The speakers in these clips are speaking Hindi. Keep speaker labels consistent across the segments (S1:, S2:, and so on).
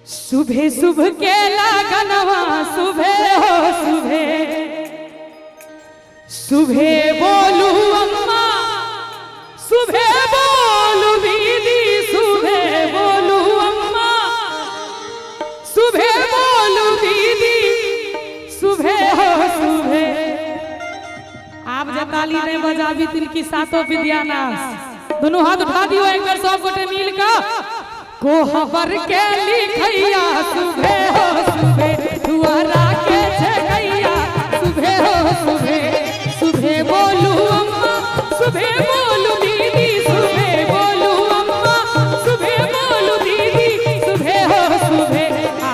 S1: सुबह सुबह के लगनवा सुबह हो सुबह सुबह बोलू अम्मा सुबह बोलू दीदी सुबह बोलू अम्मा सुबह बोलू दीदी सुबह हो सुबह। आप जब ताली नहीं बजाबी तिनकी सातों विद्यानाश। दोनों हाथ उठा दियो एक बार सब गोटे मिल कर कोहबर के लिखैया सुबह हो सुबह दुआरा के छगैया सुबह हो सुबह सुबह बोलू अम्मा सुबह बोलू दीदी सुबह बोलू अम्मा सुबह बोलू दीदी सुबह हो सुबह।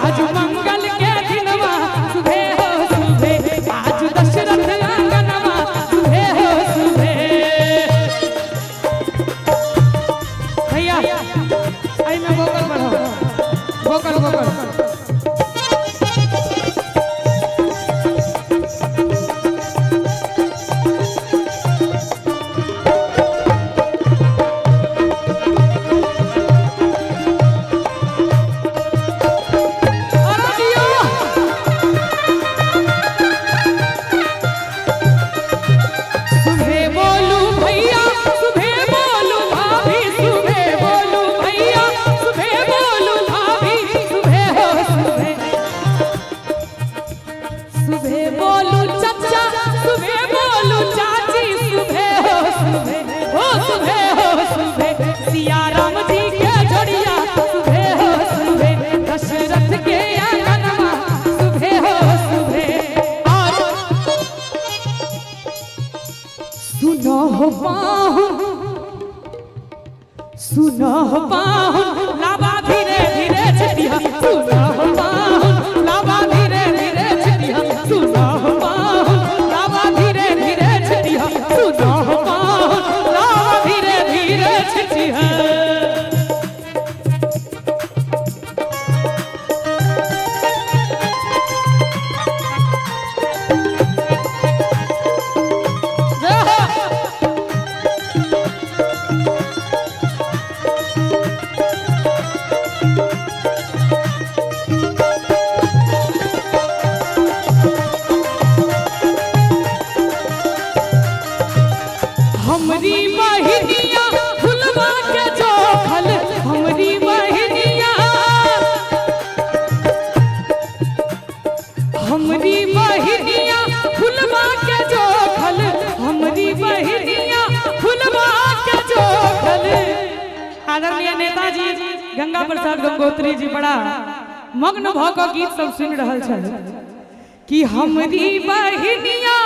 S1: आज मंगल के दिनवा सुबह हो सुबह आज दशरथ आंगनवा सुबह हो सुबह। भैया आई में वोकल बढ़ाओ वोकल वोकल सुनो पाहुन लाबा धीरे धीरे छिटिया सुनो पाहुन लाबा धीरे धीरे छिटिया सुनो पाहुन लाबा धीरे धीरे छिटिया सुनो पाहुन लाबा धीरे धीरे छिटिया। हमरी बहिनिया फुलवा के जोखल हमरी बहिनिया हमरी बहिनिया फुलवा के जोखल हमरी बहिनिया फुलवा के जोखल। आदरणीय नेताजी गंगा प्रसाद गंगोत्री जी बड़ा मग्न भ क गीत सब सुन रहल छल कि हमरी बहिनिया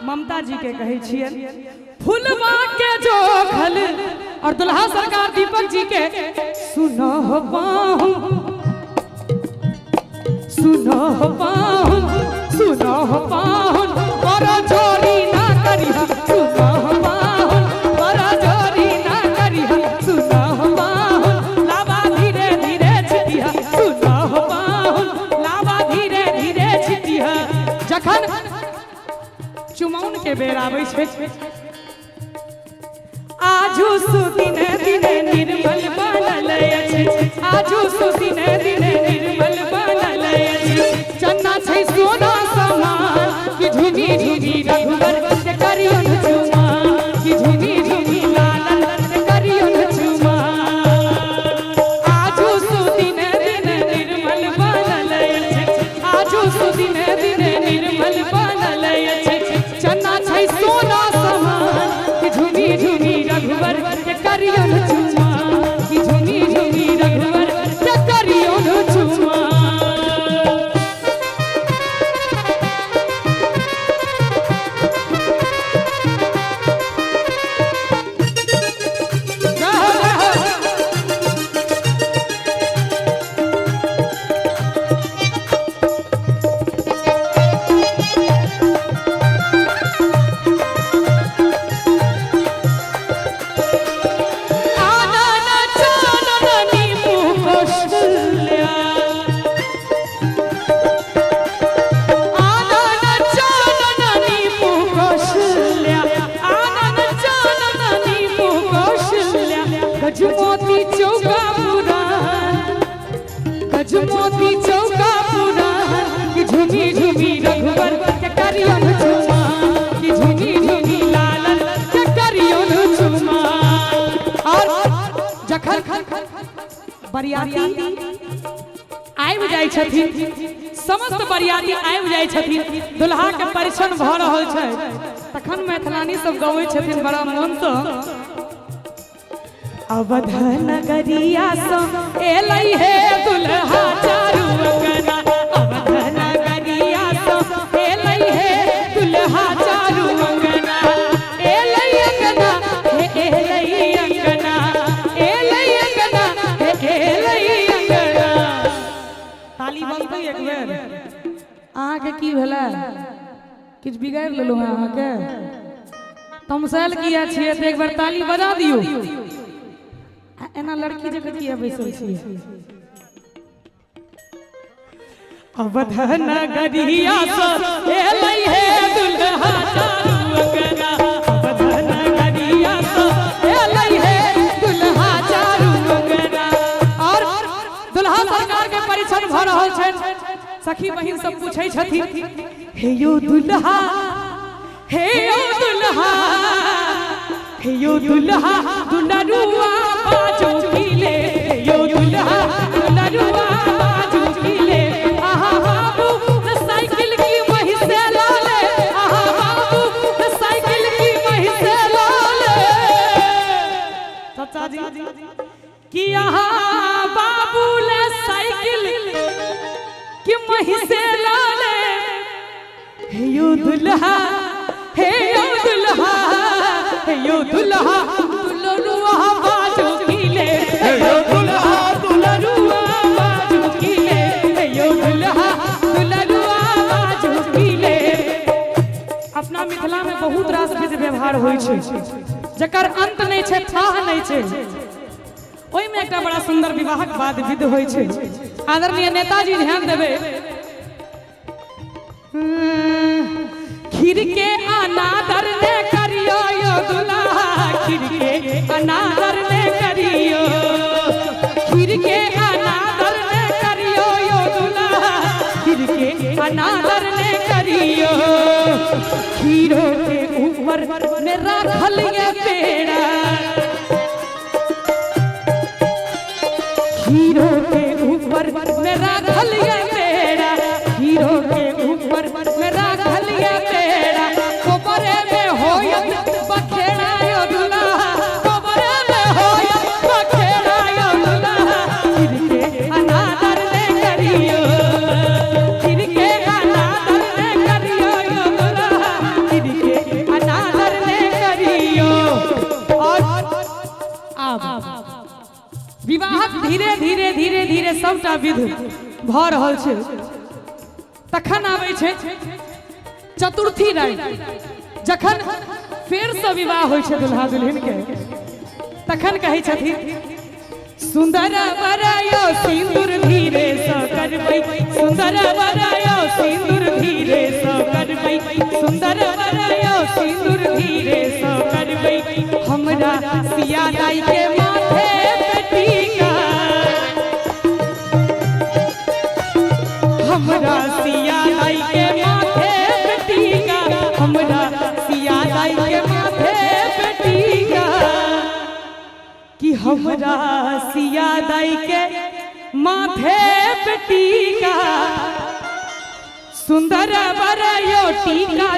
S1: ममता जी के कहे छियन फुलवा के जोखल और दुल्हा सरकार दीपक जी के सुनो पाहुन सुनो पाहुन सुनो पाहुन बड़ा जोरी ना करिहा सुनो पाहुन बड़ा जोरी ना करिहा सुनो पाहुन लाबा धीरे धीरे छिटिया सुनो पाहुन लाबा धीरे धीरे छिटिया। जखन चुमौन के बेर आबै छै आजू सुदिने दिने निर्मल बनल अछि आजू सुदिने दिने निर्मल बनल अछि चन्ना छै सोना समान कि झुमी झुमी रघुवर के करियन चुमा कि झुमी झुमी लालन के करियन चुमा। आजू सुदिने दिने निर्मल बनल अछि आजू सुदिने दिने निर्मल बनल अछि चन्ना छै सोना समान कि झुमी झुमी रघुवर के करियन चुमा कि झुमी झुमी रघुवर के करियन गज मोती चौका पुरान कि झूमी झूमी रघुवर के करियो चुमा कि झूमी झूमी लालन के करियो चुमा। और जखन बरियाती आबि जाइ छथिन, समस्त बरियाती आबि जाइ छथिन, दुल्हा के परिछन भ रहल छै, तखन मैथिलानी सब गबै छथिन बड़ा मन सँ। अवध नगरिया सँ एलै हे दुल्हा चारू अंगना, अवध नगरिया सँ एलै हे दुल्हा चारू अंगना, एलै अंगना हे एलै अंगना, एलै अंगना हे एलै अंगना। ताली बजबै एक बेर। अहाँके की भेलै? किछु बिगाड़ि लेलहुँ हैं अहाँके? तमसाइल किया छियै तऽ एक बार ताली बजा दियौ। एना लड़की जगह किया बैसल छियै? अवध नगरिया सँ एलै हे दुल्हा चारू अंगना, अवध नगरिया सँ एलै हे दुल्हा चारू अंगना। और दुल्हा सरकार के परिछन भ रहल छै, सखी बहिन सब पूछै छथिन, हे यो दुल्हा, हे यो दुल्हा, हे यो दुल्हा दुलरुआ बाजो किले, हे यो दुल्हा दुलरुआ बाजो किले। आहा बाबू साइकिल की वही से लाले, आहा बाबू साइकिल की वही से लाले। चाचा जी कि आहा बाबू ले साइकिल की वही से लाले, हे यो दुल्हा, हे यो दुल्हा, हे यो दुल्हा दुलरुआ बाजो किले, हे यो दुल्हा दुलरुआ बाजो किले, हे यो दुल्हा दुलरुआ बाजो किले। अपना मिथिला में बहुत रास विध व्यवहार होइ छै जकर अंत नहीं छै, थाह नहीं छै। ओहि में एकटा बड़ा सुंदर विवाहक बाद विध होइ छै। आदरणीय नेताजी ध्यान देबै। खीर के अनादर ने करियो यो दुल्हा, खीर के अनादर ने करियो, खीर के अनादर ने करियो यो दुल्हा, खीर के अनादर ने करियो। खीरों के ऊपर में रखल ये पेड़ा, खीरों के ऊपर में रखल ये पेड़ा, खीरों के ऊपर में रखल ये पेड़ा। कोबरे में होयत बखेड़ा यो दुल्हा, कोबरे में होयत बखेड़ा यो दुल्हा। खीर के अनादर ने करियो, खीर के अनादर ने करियो यो दुल्हा, खीर के अनादर ने करियो। और अब विवाहक धीरे धीरे धीरे धीरे सबटा विध भ रहल छै। तखन आबै छै चतुर्थी राति, जखन फेर से विवाह होइ छै दुल्हा दुल्हन के, तखन कहै छथिन, सुंदर बरायो सिंदूर धीरे सँ करबै, सुंदर बरायो सिंदूर धीरे सँ करबै, सुंदर बरायो सिंदूर धीरे सँ करबै। हमरा सिया दाई के माथे पे टीका, हमरा सिया दाई के माथे पे टीका, हमरा सिया दाई के माथे पे टीका, कि हमरा सिया दाई के माथे पे टीका। सुंदर बरायो टीका